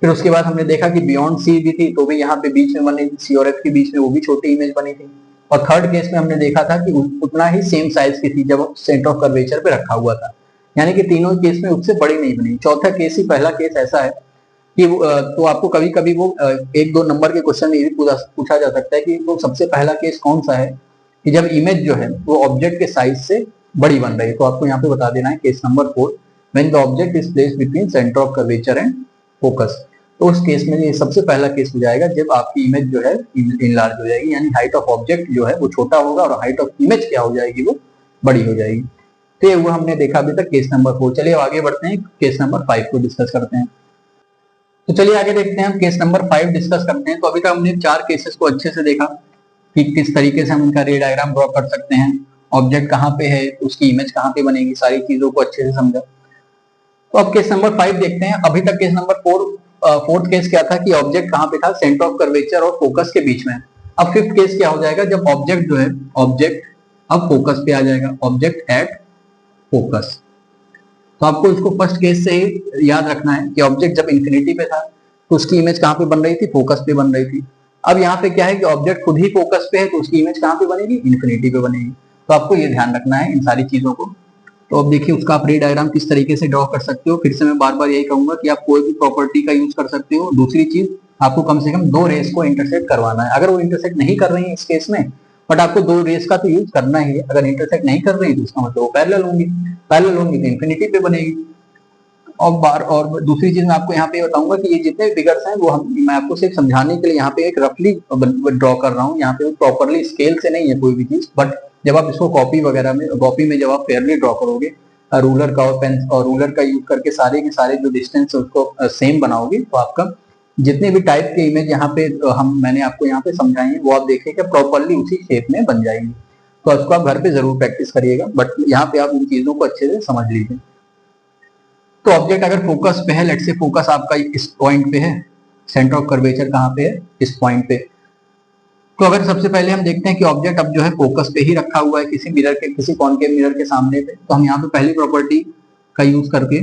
फिर उसके बाद हमने देखा कि बियॉन्ड सी भी थी तो भी यहाँ पे बीच में बनी थी, सी और एफ के बीच में वो भी छोटी इमेज बनी थी। और थर्ड केस में हमने देखा था कि उतना ही सेम साइज की थी जब सेंटर ऑफ कर्वेचर पे रखा हुआ था, यानी कि तीनों केस में उससे बड़ी नहीं बनी। चौथा केस ही, पहला केस ऐसा है कि तो आपको कभी कभी वो 1-2 नंबर के क्वेश्चन में ये पूछा जा सकता है कि वो सबसे पहला केस कौन सा है कि जब इमेज जो है वो ऑब्जेक्ट के साइज से बड़ी बन रही है। तो आपको यहाँ पे बता देना है case number 4, when the object is placed between centre of curvature and focus. तो उस केस में ये सबसे पहला केस हो जाएगा जब आपकी इमेज जो है इनलार्ज हो जाएगी, यानी हाइट ऑफ ऑब्जेक्ट जो है वो छोटा होगा और हाइट ऑफ इमेज क्या हो जाएगी, वो बड़ी हो जाएगी। तो ये वो हमने देखा अभी तक केस नंबर 4। चलिए आगे बढ़ते हैं, केस नंबर 5 को डिस्कस करते हैं। तो चलिए आगे देखते हैं, हम केस नंबर 5 डिस्कस करते हैं। तो अभी तक हमने 4 केसेस को अच्छे से देखा कि किस तरीके से हम उनका रे डायग्राम ड्रॉ कर सकते हैं, ऑब्जेक्ट कहाँ पे है, उसकी इमेज कहाँ पे बनेगी, सारी चीजों को अच्छे से समझा। तो अब केस नंबर 5 देखते हैं। अभी तक केस नंबर 4th केस क्या था कि ऑब्जेक्ट कहाँ पे था, सेंटर ऑफ कर्वेचर और फोकस के बीच में। अब 5th केस क्या हो जाएगा, जब ऑब्जेक्ट जो है, ऑब्जेक्ट अब फोकस पे आ जाएगा, ऑब्जेक्ट एट फोकस। तो आपको इसको फर्स्ट केस से ही याद रखना है कि ऑब्जेक्ट जब इंफिनिटी पे था तो उसकी इमेज कहाँ पे बन रही थी, फोकस पे बन रही थी। अब यहाँ पे क्या है कि ऑब्जेक्ट खुद ही फोकस पे है तो उसकी इमेज कहाँ पे बनेगी, इन्फिनिटी पे बनेगी। तो आपको ये ध्यान रखना है इन सारी चीजों को। तो अब देखिए उसका आप रे डायग्राम किस तरीके से ड्रॉ कर सकते हो। फिर से मैं बार बार यही कहूंगा कि आप कोई भी प्रॉपर्टी का यूज कर सकते हो। दूसरी चीज, आपको कम से कम 2 रेस को इंटरसेक्ट करवाना है। अगर वो इंटरसेक्ट नहीं कर रही है इस केस में, बट आपको 2 रेस का तो यूज करना ही है। अगर इंटरसेक्ट नहीं कर रही तो उसका मतलब वो पैरेलल होंगी, पैरेलल होंगी तो इन्फिनिटी पे बनेगी। और दूसरी चीज मैं आपको यहाँ पे बताऊंगा कि ये जितने फिगर्स हैं वो मैं आपको सिर्फ समझाने के लिए यहाँ पे एक रफली ड्रॉ कर रहा हूँ। यहाँ पे प्रॉपरली स्केल से नहीं है कोई भी चीज, बट जब आप इसको कॉपी में जब आप फेयरली ड्रॉ करोगे, रूलर का और पेन और रूलर का यूज करके सारे के सारे जो डिस्टेंस है उसको सेम बनाओगे, तो आपका जितने भी टाइप के इमेज यहाँ पे मैंने आपको यहाँ पे समझाई है वो आप देखिएगा प्रॉपरली उसी शेप में बन जाएंगे। तो उसको आप घर पे जरूर प्रैक्टिस करिएगा, बट यहाँ पे आप इन चीजों को अच्छे से समझ लीजिए। तो ऑब्जेक्ट अगर फोकस पे है, लेट से फोकस आपका इस पॉइंट पे है, सेंटर ऑफ कर्वेचर कहाँ पे है, इस पॉइंट पे। तो अगर सबसे पहले हम देखते हैं कि ऑब्जेक्ट अब जो है फोकस पे ही रखा हुआ है किसी मिरर के, किसी कॉनकेव मिरर के सामने पे, तो हम यहाँ पे पहली प्रॉपर्टी का यूज करके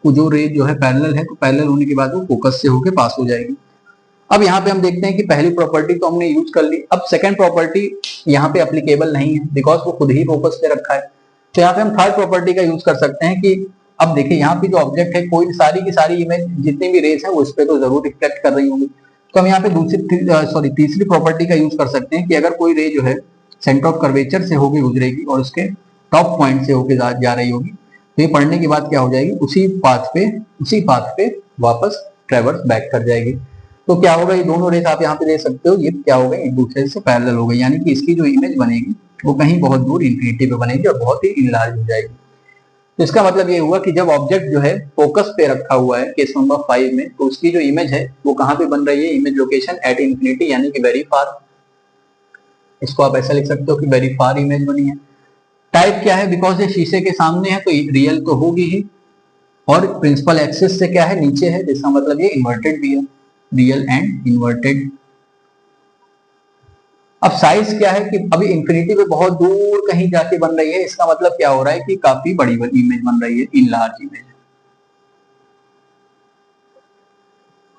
वो जो रे जो है पैरेलल है, तो पैरेलल होने के बाद वो फोकस से होके पास हो जाएगी। अब यहाँ पे हम देखते हैं कि पहली प्रॉपर्टी तो हमने यूज कर ली। अब सेकंड प्रॉपर्टी यहाँ पे एप्लीकेबल नहीं है बिकॉज वो खुद ही फोकस पे रखा है। तो यहाँ पे हम थर्ड प्रॉपर्टी का यूज कर सकते हैं कि अब देखिए यहाँ पे जो ऑब्जेक्ट है, कोई सारी की सारी इमेज जितनी भी रेस है वो इस पे तो जरूर रिफ्लेक्ट कर रही होंगी। तो हम यहाँ पे तीसरी प्रॉपर्टी का यूज कर सकते हैं कि अगर कोई रे जो है सेंटर ऑफ कर्वेचर से होकर गुजरेगी और उसके टॉप पॉइंट से होकर जा रही होगी, तो ये पढ़ने के बाद क्या हो जाएगी, उसी पाथ पे वापस ट्रेवर्स बैक कर जाएगी। तो क्या होगा, ये दोनों रेस आप यहाँ पे देख सकते हो, ये क्या हो गई, एक दूसरे से पैरेलल हो गई, यानी कि इसकी जो इमेज बनेगी वो कहीं बहुत दूर इंफिनिटी पे बनेगी और बहुत ही इनलार्ज हो जाएगी। तो इसका मतलब ये हुआ कि जब ऑब्जेक्ट जो है फोकस पे रखा हुआ है केस नंबर 5 में, तो उसकी जो इमेज है वो कहाँ पे बन रही है, इमेज लोकेशन एट इंफिनिटी, यानी कि वेरी फार। इसको आप ऐसा लिख सकते हो कि वेरी फार इमेज बनी है। टाइप क्या है, बिकॉज ये शीशे के सामने है तो रियल तो होगी ही, और प्रिंसिपल एक्सिस से क्या है, नीचे है, जिसका मतलब ये इन्वर्टेड भी है, रियल एंड इन्वर्टेड। अब साइज क्या है कि अभी इंफिनिटी पे बहुत दूर कहीं जाके बन रही है, इसका मतलब क्या हो रहा है कि काफी बड़ी इमेज बन रही है, इन लार्ज इमेज।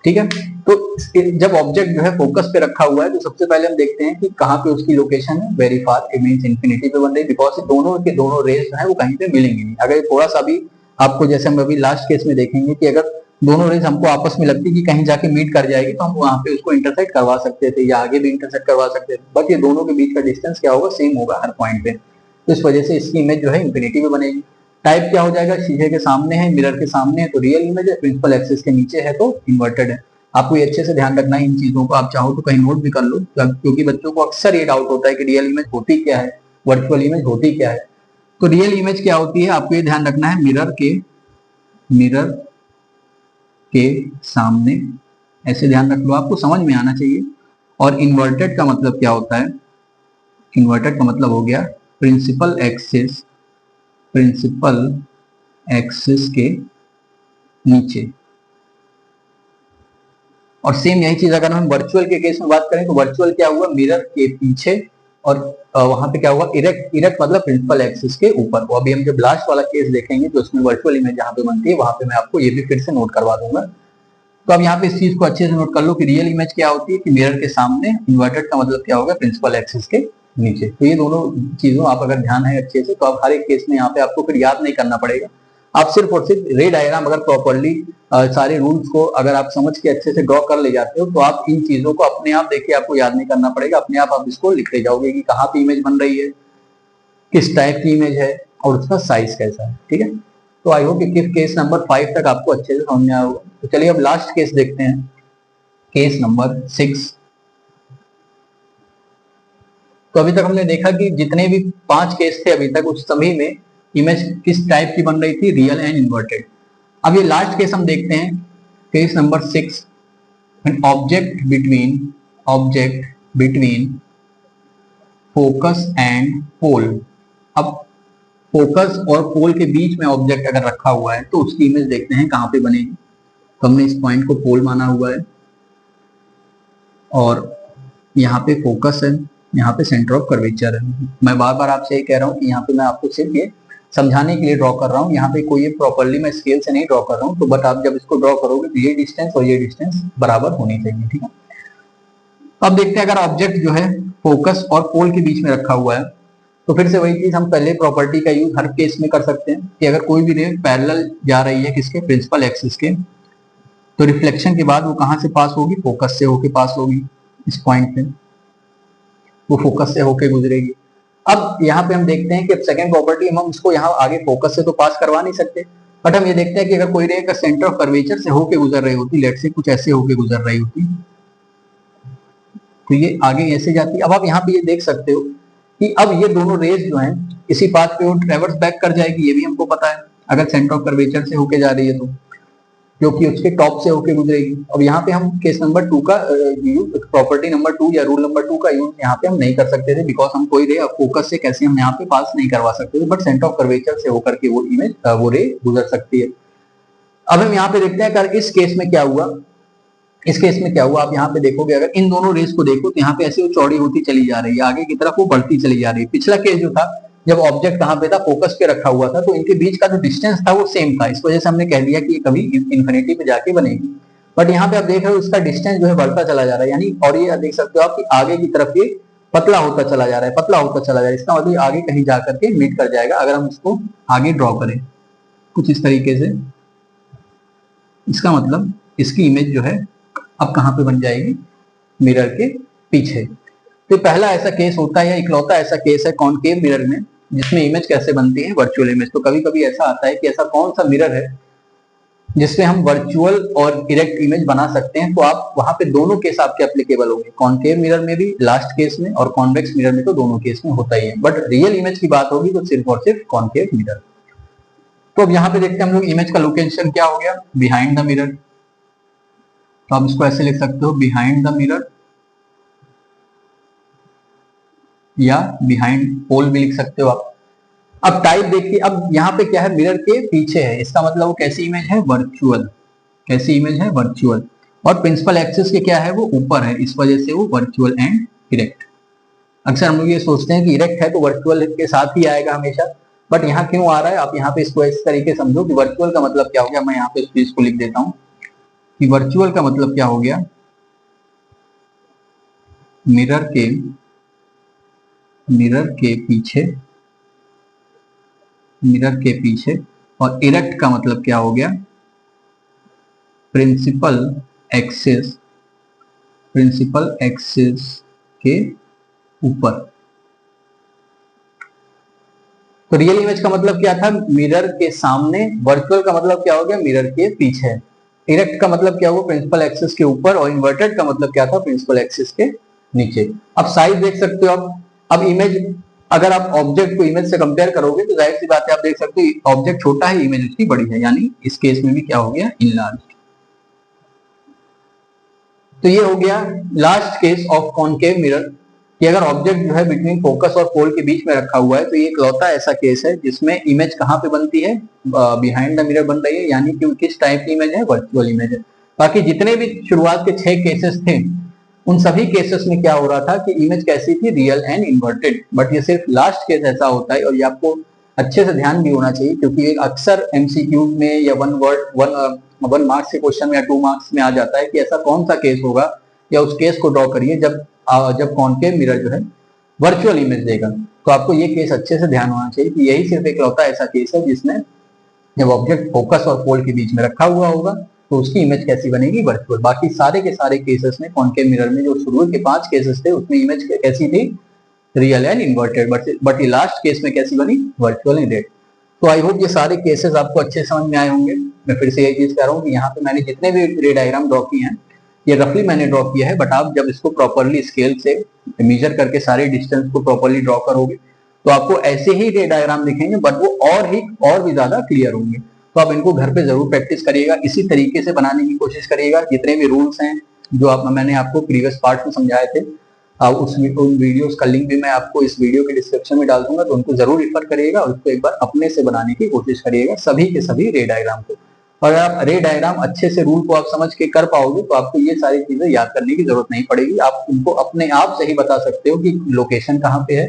ठीक है, तो जब ऑब्जेक्ट जो है फोकस पे रखा हुआ है तो सबसे पहले हम देखते हैं कि कहाँ पे उसकी लोकेशन है, वेरी फार, इमेज इंफिनिटी पे बन रही है, बिकॉज दोनों के दोनों रेज जो है वो कहीं पे मिलेंगे नहीं। अगर थोड़ा सा भी आपको, जैसे हम अभी लास्ट केस में देखेंगे कि अगर दोनों रेज हमको आपस में लगती कि कहीं जाके मीट कर जाएगी तो हम वहां पे उसको इंटरसेक्ट करवा सकते थे या आगे भी इंटरसेक्ट करवा सकते थे, बट ये दोनों के बीच का डिस्टेंस क्या होगा, सेम होगा हर पॉइंट पे। तो इस वजह से इसकी इमेज जो है इंफिनिटी में बनेगी। टाइप क्या हो जाएगा, शीशे के सामने है, मिरर के सामने है तो रियल इमेज है, प्रिंसिपल एक्सिस के नीचे है तो इन्वर्टेड है। आपको ये अच्छे से ध्यान रखना है इन चीजों को, आप चाहो तो कहीं नोट भी कर लो, क्योंकि बच्चों को अक्सर ये डाउट होता है कि रियल इमेज होती क्या है, वर्चुअल इमेज होती क्या है। तो रियल इमेज क्या होती है, आपको ये ध्यान रखना है, मिरर के सामने, ऐसे ध्यान रख लो, आपको समझ में आना चाहिए। और इन्वर्टेड का मतलब क्या होता है, इन्वर्टेड का मतलब हो गया प्रिंसिपल एक्सिस के नीचे। और सेम यही चीज अगर हम वर्चुअल के केस में बात करें तो वर्चुअल क्या हुआ, मिरर के पीछे, और वहां पे क्या हुआ, इरेक्ट मतलब प्रिंसिपल एक्सिस के ऊपर। वो अभी हम जब लास्ट वाला केस देखेंगे तो उसमें वर्चुअल इमेज जहां पे बनती है वहां पे मैं आपको ये भी फिर से नोट करवा दूंगा। तो अब यहाँ पे इस चीज को अच्छे से नोट कर लो कि रियल इमेज क्या होती है कि मिरर के सामने, इन्वर्टेड का मतलब क्या होगा, प्रिंसिपल एक्सिस के नीचे। तो ये दोनों चीजों आप अगर ध्यान है अच्छे से तो आप हर एक केस में यहाँ पे आपको फिर याद नहीं करना पड़ेगा, आप सिर्फ और सिर्फ रे डायग्राम अगर प्रॉपरली सारे रूल्स को अगर आप समझ के अच्छे से ड्रॉ कर ले जाते हो तो आप इन चीजों को अपने आप देखिए, आपको याद नहीं करना पड़ेगा, अपने आप इसको लिखते जाओगे कि कहाँ पे इमेज बन रही है, किस टाइप की इमेज है और उसका साइज कैसा है। ठीक है, तो आई होप कि केस नंबर 5 तक आपको अच्छे से समझ में आया होगा। तो चलिए अब लास्ट केस देखते हैं, केस नंबर 6। तो अभी तक हमने देखा कि जितने भी 5 केस थे अभी तक, उस सभी में इमेज किस टाइप की बन रही थी, रियल एंड इन्वर्टेड। अब ये लास्ट केस हम देखते हैं, case number 6, object between focus and pole. अब फोकस और पोल के बीच में ऑब्जेक्ट अगर रखा हुआ है तो उसकी इमेज देखते हैं कहां पे बनेगी। तो हमने इस पॉइंट को पोल माना हुआ है और यहाँ पे फोकस है, यहाँ पे सेंटर ऑफ कर्वेचर है। मैं बार बार आपसे ये कह रहा हूँ कि यहाँ पे मैं आपको सिर्फ ये समझाने के लिए ड्रॉ कर रहा हूँ, यहाँ पे कोई ये प्रॉपरली मैं स्केल से नहीं ड्रॉ कर रहा हूँ। तो बट आप जब इसको ड्रॉ करोगे तो ये डिस्टेंस और ये डिस्टेंस बराबर होनी चाहिए। ठीक है, अब देखते हैं अगर ऑब्जेक्ट जो है फोकस और पोल के बीच में रखा हुआ है तो फिर से वही चीज हम पहले प्रॉपर्टी का यूज हर केस में कर सकते हैं कि अगर कोई भी रे पैरेलल जा रही है किसके, प्रिंसिपल एक्सिस के, तो रिफ्लेक्शन के बाद वो कहां से पास होगी, फोकस से होके पास होगी। इस पॉइंट पे वो फोकस से होके गुजरेगी। अब यहाँ पे हम देखते हैं कि सेकंड प्रॉपर्टी हम उसको यहाँ आगे फोकस से तो पास करवा नहीं सकते, बट हम ये देखते हैं कि अगर कोई रे का सेंटर ऑफ कर्वेचर से होके गुजर रही होती, लेट से कुछ ऐसे होके गुजर रही होती, तो ये आगे ऐसे जाती। अब आप यहाँ पे ये देख सकते हो कि अब ये दोनों रेज जो हैं इसी पाथ पे वो ट्रेवर्स बैक कर जाएगी, ये भी हमको पता है अगर सेंटर ऑफ कर्वेचर से होके जा रही है तो, क्योंकि उसके टॉप से होके गुजरेगी। अब यहाँ पे हम केस नंबर 2 का यूज, प्रॉपर्टी नंबर 2 या रूल नंबर 2 का यूज यहाँ पे हम नहीं कर सकते थे, बिकॉज हम कोई रे फोकस से कैसे हम यहाँ पे पास नहीं करवा सकते थे, बट सेंटर ऑफ कर्वेचर से होकर के वो इमेज वो रे गुजर सकती है। अब हम यहाँ पे देखते हैं अगर इस केस में क्या हुआ, इस केस में क्या हुआ, आप यहाँ पे देखोगे अगर इन दोनों रेस को देखो तो यहाँ पे ऐसे वो चौड़ी होती चली जा रही है, आगे की तरफ वो बढ़ती चली जा रही है। पिछला केस जो था जब ऑब्जेक्ट कहाँ पे था, फोकस पे रखा हुआ था, तो इनके बीच का जो डिस्टेंस था वो सेम था, इस वजह से हमने कह दिया कि ये कभी इन्फिनिटी पे जाके बनेगी। बट यहाँ पे आप देख रहे हो इसका डिस्टेंस जो है बढ़ता चला जा रहा है, यानी और ये देख सकते हो आप कि आगे की तरफ ये पतला होता चला जा रहा है, पतला होता चला जा रहा है। इसका मतलब आगे कहीं जाकर के मीट कर जाएगा अगर हम इसको आगे ड्रॉ करें कुछ इस तरीके से। इसका मतलब इसकी इमेज जो है अब कहाँ पे बन जाएगी, मिरर के पीछे। तो पहला ऐसा केस होता है या इकलौता ऐसा केस है कॉनकेव मिरर में जिसमें इमेज कैसे बनती है, वर्चुअल इमेज। तो कभी कभी ऐसा आता है कि ऐसा कौन सा मिरर है जिसमें हम वर्चुअल और इरेक्ट इमेज बना सकते हैं, तो आप वहां पे दोनों केस आपके एप्लीकेबल होंगे, कॉनकेव मिरर में भी लास्ट केस में और कॉन्वेक्स मिरर में तो दोनों केस में होता ही है। बट रियल इमेज की बात होगी तो सिर्फ और सिर्फ कॉनकेव मिरर। तो अब यहाँ पे देखते हैं हम लोग इमेज का लोकेशन क्या हो गया, बिहाइंड द मिरर। तो आप इसको ऐसे लिख सकते हो, बिहाइंड द मिरर, या बिहाइंड पोल भी लिख सकते हो आप। अब टाइप देखिए, अब यहाँ पे क्या है, मिरर के पीछे है, इसका मतलब वो कैसी इमेज है, वर्चुअल। कैसी इमेज है, वर्चुअल। और प्रिंसिपल एक्सिस के क्या है, वो ऊपर है, इस वजह से वो वर्चुअल एंड इरेक्ट। अक्सर हम लोग ये सोचते हैं कि इरेक्ट है तो वर्चुअल के साथ ही आएगा हमेशा, बट यहाँ क्यों आ रहा है, आप यहाँ पे इसको इस तरीके समझो कि वर्चुअल का मतलब क्या हो गया। मैं यहाँ पे इस चीज को लिख देता हूँ कि वर्चुअल का मतलब क्या हो गया, मिरर के पीछे, मिरर के पीछे। और इरेक्ट का मतलब क्या हो गया, प्रिंसिपल एक्सिस, प्रिंसिपल एक्सिस के ऊपर। तो रियल इमेज का मतलब क्या था, मिरर के सामने। वर्चुअल का मतलब क्या हो गया, मिरर के पीछे। इरेक्ट का मतलब क्या हुआ, प्रिंसिपल एक्सिस के ऊपर। और इन्वर्टेड का मतलब क्या था, प्रिंसिपल एक्सिस के नीचे। अब साइज देख सकते हो आप। अब इमेज, अगर आप ऑब्जेक्ट को इमेज से कंपेयर करोगे तो जाहिर सी बात है आप देख सकते हो ऑब्जेक्ट छोटा है, इमेज उसकी बड़ी है, यानी इस केस में भी क्या हो गया, इनलार्ज। तो ये हो गया last case of concave mirror कि अगर ऑब्जेक्ट जो है बिटवीन फोकस और पोल के बीच में रखा हुआ है तो ये इकलौता ऐसा केस है जिसमें इमेज कहाँ पे बनती है, बिहाइंड द मिरर बन रही है, यानी कि किस टाइप की इमेज है, वर्चुअल इमेज है। बाकी जितने भी शुरुआत के 6 केसेस थे उन सभी केसेस में क्या हो रहा था कि इमेज कैसी थी, रियल एंड इन्वर्टेड। बट ये सिर्फ लास्ट केस ऐसा होता है, और ये आपको अच्छे से ध्यान भी होना चाहिए क्योंकि अक्सर एमसीक्यू में या वन मार्क्स के क्वेश्चन में या 2 मार्क्स में आ जाता है कि ऐसा कौन सा केस होगा, या उस केस को ड्रॉ करिए जब कॉनकेव मिरर जो है वर्चुअल इमेज देगा। तो आपको ये केस अच्छे से ध्यान होना चाहिए कि यही सिर्फ इकलौता ऐसा केस है जिसमें जब ऑब्जेक्ट फोकस और पोल के बीच में रखा हुआ होगा तो उसकी इमेज कैसी बनेगी, वर्चुअल। बाकी सारे के सारे केसेस में कॉनकेव मिरर में जो शुरू के 5 केसेस थे उसमें इमेज कैसी थी, रियल एंड इन्वर्टेड। बट ये लास्ट केस में कैसी बनी, वर्चुअल एंड डेड। तो आई होप ये सारे केसेस आपको अच्छे समझ में आए होंगे। मैं फिर से यही चीज कह रहा हूँ कि यहाँ पे मैंने जितने भी रे डायग्राम ड्रॉ किए हैं ये रफली मैंने ड्रॉ किया है, बट आप जब इसको प्रॉपरली स्केल से मेजर करके सारे डिस्टेंस को प्रॉपरली ड्रॉ करोगे तो आपको ऐसे ही रे डायग्राम दिखेंगे, बट वो और भी ज्यादा क्लियर होंगे। तो आप इनको घर पे जरूर प्रैक्टिस करिएगा, इसी तरीके से बनाने की कोशिश करिएगा। जितने भी रूल्स हैं जो मैंने आपको प्रीवियस पार्ट में समझाए थे, उन वीडियोस का लिंक भी मैं आपको इस वीडियो के डिस्क्रिप्शन में डाल दूंगा, तो उनको जरूर रिफर करिएगा और उसको एक बार अपने से बनाने की कोशिश करिएगा, सभी के सभी रे डायग्राम को। और अगर आप रे डायग्राम अच्छे से रूल को आप समझ के कर पाओगे तो आपको ये सारी चीजें याद करने की जरूरत नहीं पड़ेगी। आप उनको अपने आप से ही बता सकते हो कि लोकेशन कहाँ पे है,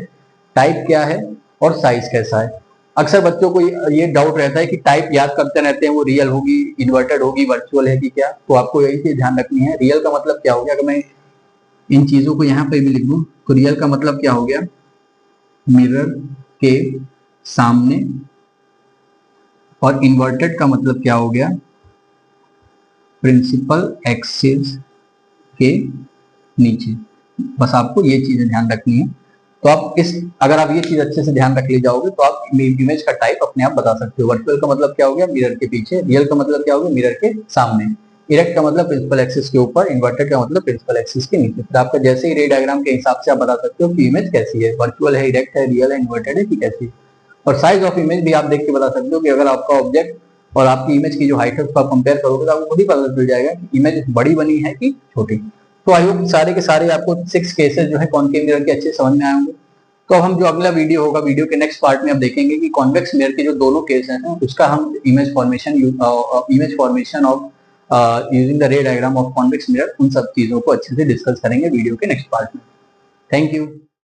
टाइप क्या है और साइज कैसा है। अक्सर बच्चों को ये डाउट रहता है कि टाइप याद करते रहते हैं, वो रियल होगी, इन्वर्टेड होगी, वर्चुअल है कि क्या। तो आपको यही चीज ध्यान रखनी है। रियल का मतलब क्या हो गया, अगर मैं इन चीजों को यहाँ पे भी लिख दूं तो रियल का मतलब क्या हो गया, मिरर के सामने। और इन्वर्टेड का मतलब क्या हो गया, प्रिंसिपल एक्सिस के नीचे। बस आपको ये चीजें ध्यान रखनी है। तो आप अगर आप ये चीज अच्छे से ध्यान रख ले जाओगे तो आप इमेज का टाइप अपने आप बता सकते हो। वर्चुअल का मतलब क्या हो गया, मिरर के पीछे। रियल का मतलब क्या हो गया, मिरर के सामने। इरेक्ट का मतलब प्रिंसिपल एक्सिस के ऊपर। इन्वर्टेड का मतलब प्रिंसिपल एक्सिस के नीचे। फिर आपका जैसे ही रे डायग्राम के हिसाब से आप बता सकते हो कि इमेज कैसी है, वर्चुअल है, इरेक्ट है, रियल है, इन्वर्टेड है कि कैसी। और साइज ऑफ इमेज भी आप देख के बता सकते हो कि अगर आपका ऑब्जेक्ट और आपकी इमेज की जो हाइट है उसको आप कंपेयर करोगे तो आपको खुद ही पता चल जाएगा कि इमेज बड़ी बनी है कि छोटी। तो आई होप सारे के सारे आपको 6 केसेस जो है कॉनकेव मिरर के अच्छे समझ में आए होंगे। तो अब हम जो अगला वीडियो होगा, वीडियो के नेक्स्ट पार्ट में अब देखेंगे कि कॉन्वेक्स मिरर के जो दोनों केस हैं उसका हम image formation of using the ray diagram of convex mirror, उन सब चीजों को अच्छे से डिस्कस करेंगे वीडियो के नेक्स्ट पार्ट में। Thank you.